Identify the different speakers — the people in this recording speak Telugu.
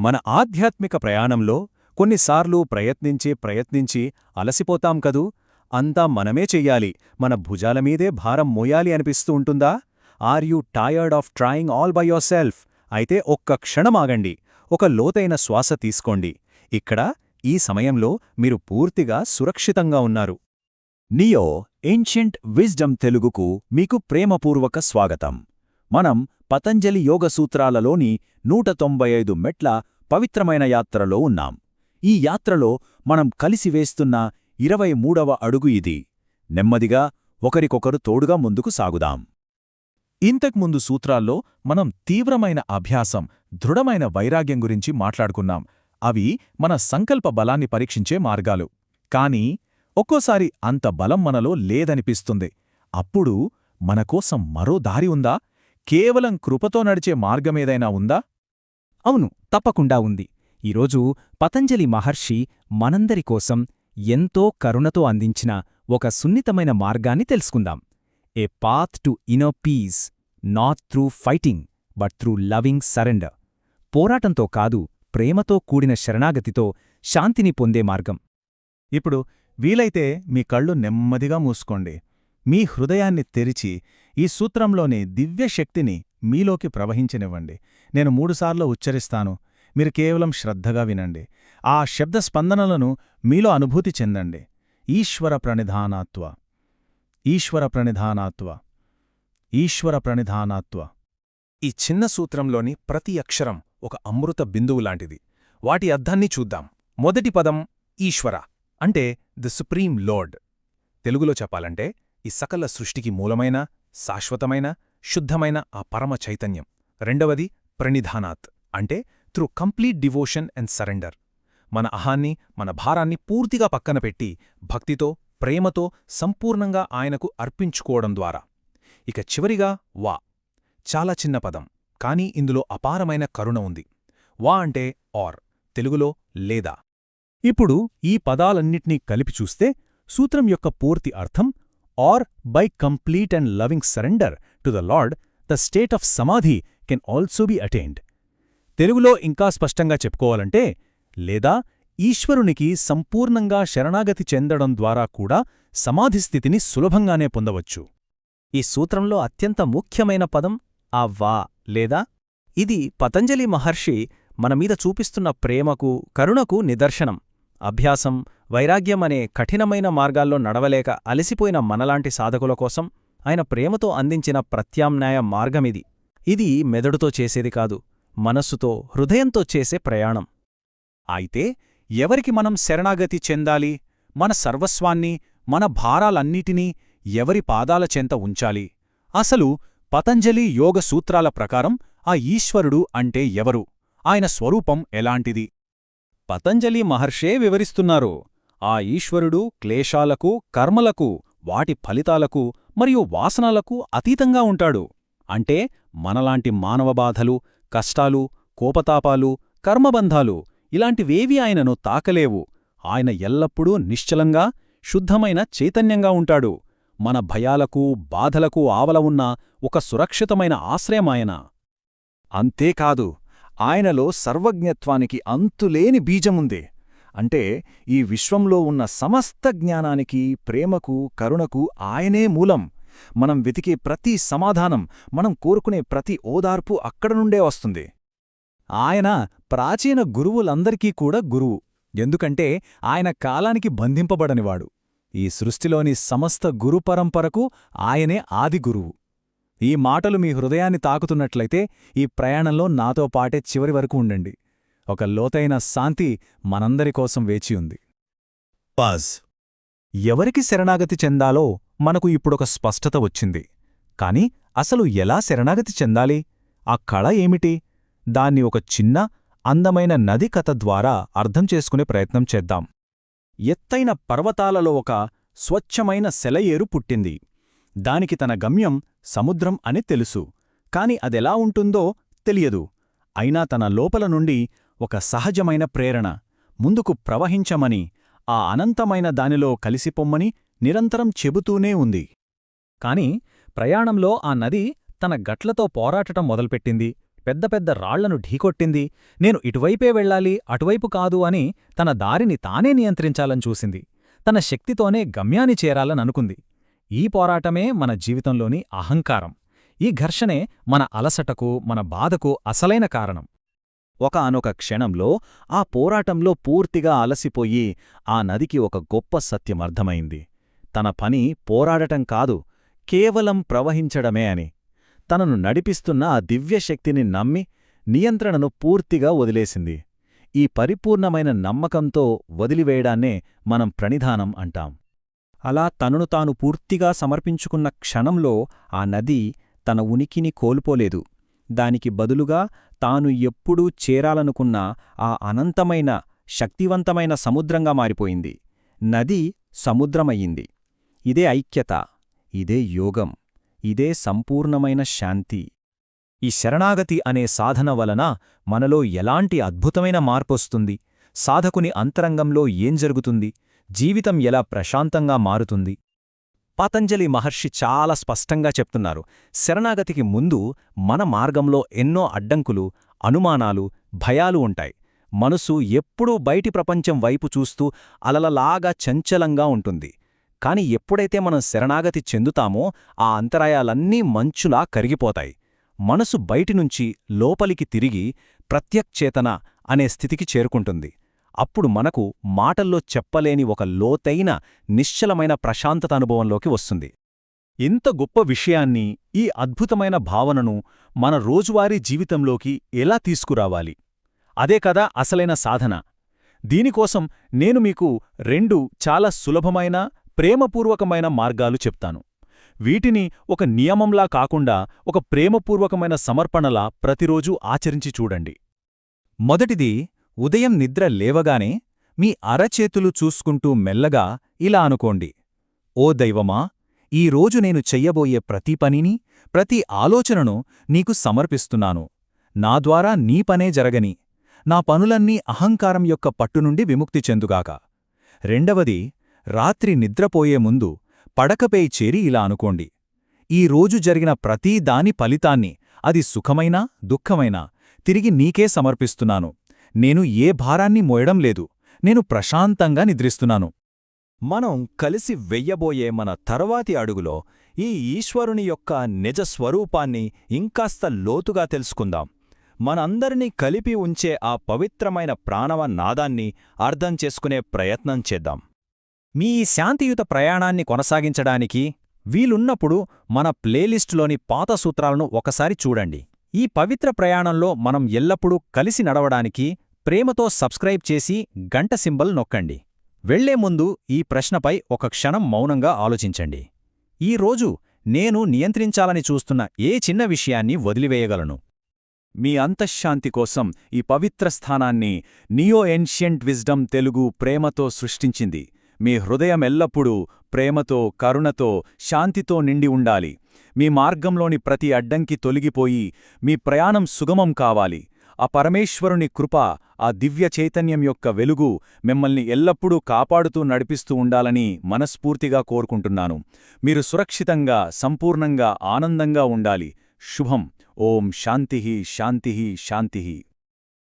Speaker 1: మన ఆధ్యాత్మిక ప్రయాణంలో కొన్నిసార్లు ప్రయత్నించి అలసిపోతాం కదూ. అంతా మనమే చెయ్యాలి, మన భుజాలమీదే భారం మోయాలి అనిపిస్తూ ఉంటుందా? Are you tired of trying all by yourself? అయితే ఒక్క క్షణమాగండి, ఒక లోతైన శ్వాస తీసుకోండి. ఇక్కడ ఈ సమయంలో మీరు పూర్తిగా సురక్షితంగా ఉన్నారు.
Speaker 2: నియో ఏన్షియంట్ విజ్డమ్ తెలుగుకు మీకు ప్రేమపూర్వక స్వాగతం. మనం పతంజలి యోగ సూత్రాలలోని 195 మెట్ల పవిత్రమైన యాత్రలో ఉన్నాం. ఈ యాత్రలో మనం కలిసి వేస్తున్న 23వ అడుగు ఇది. నెమ్మదిగా ఒకరికొకరు తోడుగా ముందుకు సాగుదాం.
Speaker 3: ఇంతకుముందు సూత్రాల్లో మనం తీవ్రమైన అభ్యాసం, దృఢమైన వైరాగ్యం గురించి మాట్లాడుకున్నాం. అవి మన సంకల్ప బలాన్ని పరీక్షించే మార్గాలు. కానీ ఒక్కోసారి అంత బలం మనలో లేదనిపిస్తుంది. అప్పుడు మనకోసం మరో దారి ఉందా? కేవలం కృపతో నడిచే మార్గమేదైనా ఉందా?
Speaker 4: అవును, తప్పకుండా ఉంది. ఈరోజు పతంజలి మహర్షి మనందరి కోసం ఎంతో కరుణతో అందించిన ఒక సున్నితమైన మార్గాన్ని తెలుసుకుందాం. A path to inner peace, not through fighting but through loving surrender. పోరాటంతో కాదు, ప్రేమతో కూడిన శరణాగతితో శాంతిని పొందే మార్గం.
Speaker 3: ఇప్పుడు వీలైతే మీ కళ్ళు నెమ్మదిగా మూసుకోండి. మీ హృదయాన్ని తెరిచి ఈ సూత్రంలోని దివ్యశక్తిని మీలోకి ప్రవహించనివ్వండి. నేను 3 సార్లు ఉచ్చరిస్తాను, మీరు కేవలం శ్రద్ధగా వినండి. ఆ శబ్ద స్పందనలను మీలో అనుభూతి చెందండి. ఈశ్వర ప్రణిధానాత్వ, ఈశ్వర ప్రణిధానాత్వ, ఈశ్వర ప్రణిధానాత్వ.
Speaker 1: ఈ చిన్న సూత్రంలోని ప్రతి అక్షరం ఒక అమృత బిందువులాంటిది. వాటి అర్థాన్ని చూద్దాం. మొదటి పదం ఈశ్వర, అంటే ది సుప్రీం లార్డ్. తెలుగులో చెప్పాలంటే ఈ సకల సృష్టికి మూలమైన, శాశ్వతమైన, శుద్ధమైన ఆ పరమ చైతన్యం. రెండవది ప్రణిధానాత్, అంటే through complete devotion and surrender. మన అహాన్ని, మన భారాన్ని పూర్తిగా పక్కన పెట్టి భక్తితో, ప్రేమతో సంపూర్ణంగా ఆయనకు అర్పించుకోవడం ద్వారా. ఇక చివరిగా వా. చాలా చిన్న పదం, కానీ ఇందులో అపారమైన కరుణ ఉంది. వా అంటే ఆర్, తెలుగులో లేదా.
Speaker 3: ఇప్పుడు ఈ పదాలన్నిటినీ కలిపి చూస్తే సూత్రం యొక్క పూర్తి అర్థం or by complete and loving surrender to the lord the state of samadhi can also be attained. తెలుగులో ఇంకా స్పష్టంగా చెప్పుకోవాలంటే, లేదా ఈశ్వరునికి సంపూర్ణంగా శరణాగతి చెందడం ద్వారా కూడా సమాధిస్థితిని సులభంగానే పొందవచ్చు.
Speaker 4: ఈ సూత్రంలో అత్యంత ముఖ్యమైన పదం ఆ వా లేదా. ఇది పతంజలి మహర్షి మనమీద చూపిస్తున్న ప్రేమకు, కరుణకు నిదర్శనం. అభ్యాసం, వైరాగ్యం అనే కఠినమైన మార్గాల్లో నడవలేక అలసిపోయిన మనలాంటి సాధకుల కోసం ఆయన ప్రేమతో అందించిన ప్రత్యామ్నాయ మార్గమిది. ఇది మెదడుతో చేసేది కాదు, మనస్సుతో, హృదయంతో చేసే ప్రయాణం.
Speaker 2: అయితే ఎవరికి మనం శరణాగతి చెందాలి? మన సర్వస్వాన్ని, మన భారాలన్నిటినీ ఎవరి పాదాల చెంత ఉంచాలి? అసలు పతంజలి యోగ సూత్రాల ప్రకారం ఆ ఈశ్వరుడు అంటే ఎవరు? ఆయన స్వరూపం ఎలాంటిది?
Speaker 1: పతంజలి మహర్షే వివరిస్తున్నారు. ఆ ఈశ్వరుడు క్లేశాలకు, కర్మలకు, వాటి ఫలితాలకు మరియు వాసనలకు అతీతంగా ఉంటాడు. అంటే మనలాంటి మానవబాధలు, కష్టాలు, కోపతాపాలు, కర్మబంధాలు ఇలాంటివేవీ ఆయనను తాకలేవు. ఆయన ఎల్లప్పుడూ నిశ్చలంగా, శుద్ధమైన చైతన్యంగా ఉంటాడు. మన భయాలకు, బాధలకు ఆవల ఉన్న ఒక సురక్షితమైన ఆశ్రయమాయన.
Speaker 2: అంతేకాదు, ఆయనలో సర్వజ్ఞత్వానికి అంతులేని బీజముంది. అంటే ఈ విశ్వంలో ఉన్న సమస్త జ్ఞానానికి, ప్రేమకు, కరుణకు ఆయనే మూలం. మనం వెతికే ప్రతి సమాధానం, మనం కోరుకునే ప్రతి ఓదార్పు అక్కడనుండే వస్తుంది.
Speaker 3: ఆయన ప్రాచీన గురువులందరికీ కూడా గురువు. ఎందుకంటే ఆయన కాలానికి బంధింపబడనివాడు. ఈ సృష్టిలోని సమస్త గురుపరంపరకు ఆయనే ఆది గురువు. ఈ మాటలు మీ హృదయాన్ని తాకుతున్నట్లయితే ఈ ప్రయాణంలో నాతో పాటే చివరి వరకు ఉండండి. ఒక లోతైన శాంతి మనందరి కోసం వేచియుంది.
Speaker 2: పాజ్.
Speaker 3: ఎవరికి శరణాగతి చెందాలో మనకు ఇప్పుడొక స్పష్టత వచ్చింది. కాని అసలు ఎలా శరణాగతి చెందాలి? ఆ కళ ఏమిటి? దాన్ని ఒక చిన్న, అందమైన నది కథ ద్వారా అర్థం చేసుకునే ప్రయత్నం చేద్దాం.
Speaker 1: ఎత్తైన పర్వతాలలో ఒక స్వచ్ఛమైన సెలయేరు పుట్టింది. దానికి తన గమ్యం సముద్రం అని తెలుసు, కాని అదెలా ఉంటుందో తెలియదు. అయినా తన లోపల నుండి ఒక సహజమైన ప్రేరణ, ముందుకు ప్రవహించమని, ఆ అనంతమైన దానిలో కలిసిపొమ్మని నిరంతరం చెబుతూనే ఉంది.
Speaker 4: కాని ప్రయాణంలో ఆ నది తన గట్లతో పోరాటం మొదలుపెట్టింది.
Speaker 3: పెద్ద పెద్ద రాళ్లను ఢీకొట్టింది. నేను ఇటువైపే వెళ్ళాలి, అటువైపు కాదు అని తన దారిని తానే నియంత్రించాలని చూసింది. తన శక్తితోనే గమ్యాన్ని చేరాలననుకుంది. ఈ పోరాటమే మన జీవితంలోని అహంకారం. ఈ ఘర్షణే మన అలసటకు, మన బాధకు అసలైన కారణం.
Speaker 2: ఒకానొక క్షణంలో ఆ పోరాటంలో పూర్తిగా అలసిపోయి ఆ నదికి ఒక గొప్ప సత్యమర్థమైంది. తన పని పోరాడటం కాదు, కేవలం ప్రవహించడమే అని. తనను నడిపిస్తున్న ఆ దివ్యశక్తిని నమ్మి నియంత్రణను పూర్తిగా వదిలేసింది. ఈ పరిపూర్ణమైన నమ్మకంతో వదిలివేయడాన్నే మనం ప్రణిధానం అంటాం.
Speaker 3: అలా తనను తాను పూర్తిగా సమర్పించుకున్న క్షణంలో ఆ నది తన ఉనికిని కోల్పోలేదు. దానికి బదులుగా తాను ఎప్పుడూ చేరాలనుకున్న ఆ అనంతమైన, శక్తివంతమైన సముద్రంగా మారిపోయింది. నది సముద్రమయ్యింది. ఇదే ఐక్యత, ఇదే యోగం, ఇదే సంపూర్ణమైన శాంతి.
Speaker 2: ఈ శరణాగతి అనే సాధన వలన మనలో ఎలాంటి అద్భుతమైన మార్పొస్తుంది? సాధకుని అంతరంగంలో ఏం జరుగుతుంది? జీవితం ఎలా ప్రశాంతంగా మారుతుంది? పతంజలి మహర్షి చాలా స్పష్టంగా చెప్తున్నారు, శరణాగతికి ముందు మన మార్గంలో ఎన్నో అడ్డంకులు, అనుమానాలు, భయాలు ఉంటాయి. మనసు ఎప్పుడూ బయటి ప్రపంచం వైపు చూస్తూ అలలలాగా చంచలంగా ఉంటుంది. కాని ఎప్పుడైతే మనం శరణాగతి చెందుతామో ఆ అంతరాయాలన్నీ మంచులా కరిగిపోతాయి. మనసు బయటినుంచి లోపలికి తిరిగి ప్రత్యక్చేతన అనే స్థితికి చేరుకుంటుంది. అప్పుడు మనకు మాటల్లో చెప్పలేని ఒక లోతైన, నిశ్చలమైన ప్రశాంతత అనుభవంలోకి వస్తుంది. ఇంత గొప్ప విషయాన్ని, ఈ అద్భుతమైన భావనను మన రోజువారీ జీవితంలోకి ఎలా తీసుకురావాలి? అదే కదా అసలైన సాధన. దీనికోసం నేను మీకు 2 చాలా సులభమైన, ప్రేమపూర్వకమైన మార్గాలు చెప్తాను. వీటిని ఒక నియమంలా కాకుండా ఒక ప్రేమపూర్వకమైన సమర్పణలా ప్రతిరోజూ ఆచరించి చూడండి. మొదటిది, ఉదయం నిద్ర లేవగానే మీ అరచేతులు చూసుకుంటూ మెల్లగా ఇలా అనుకోండి: ఓ దైవమా, ఈరోజు నేను చెయ్యబోయే ప్రతి పనిని, ప్రతి ఆలోచనను నీకు సమర్పిస్తున్నాను. నా ద్వారా నీ పనే జరగని. నా పనులన్నీ అహంకారం యొక్క పట్టునుండి విముక్తి చెందుగాక. రెండవది, రాత్రి నిద్రపోయే ముందు పడకపై చేరి ఇలా అనుకోండి: ఈ రోజు జరిగిన ప్రతీ దాని ఫలితాన్ని, అది సుఖమైనా దుఃఖమైనా, తిరిగి నీకే సమర్పిస్తున్నాను. నేను ఏ భారాన్ని మోయడం లేదు. నేను ప్రశాంతంగా నిద్రిస్తున్నాను. మనం కలిసి వెయ్యబోయే మన తర్వాతి అడుగులో ఈ ఈశ్వరుని యొక్క నిజ స్వరూపాన్ని ఇంకాస్త లోతుగా తెలుసుకుందాం. మనందరినీ కలిపి ఉంచే ఆ పవిత్రమైన ప్రాణవ నాదాన్ని అర్థం చేసుకునే ప్రయత్నం చేద్దాం. మీ ఈ శాంతియుత ప్రయాణాన్ని కొనసాగించడానికి వీలున్నప్పుడు మన ప్లేలిస్టులోని పాత సూత్రాలను ఒకసారి చూడండి. ఈ పవిత్ర ప్రయాణంలో మనం ఎల్లప్పుడూ కలిసి నడవడానికి ప్రేమతో సబ్స్క్రైబ్ చేసి గంట సింబల్ నొక్కండి. వెళ్లే ముందు ఈ ప్రశ్నపై ఒక క్షణం మౌనంగా ఆలోచించండి. ఈరోజు నేను నియంత్రించాలని చూస్తున్న ఏ చిన్న విషయాన్ని వదిలివేయగలను? మీ అంతఃశాంతి కోసం ఈ పవిత్ర స్థానాన్ని నియో ఏన్షియంట్ విజ్డమ్ తెలుగు ప్రేమతో సృష్టించింది. మీ హృదయం ఎల్లప్పుడూ ప్రేమతో, కరుణతో, శాంతితో నిండి ఉండాలి. మీ మార్గంలోని ప్రతి అడ్డంకి తొలగిపోయి మీ ప్రయాణం సుగమం కావాలి. ఆ పరమేశ్వరుని కృప, ఆ దివ్య చైతన్యం యొక్క వెలుగు మిమ్మల్ని ఎల్లప్పుడూ కాపాడుతూ నడిపిస్తూ ఉండాలని మనస్ఫూర్తిగా కోరుకుంటున్నాను. మీరు సురక్షితంగా, సంపూర్ణంగా, ఆనందంగా ఉండాలి. శుభం. ఓం శాంతిః శాంతిః శాంతిః.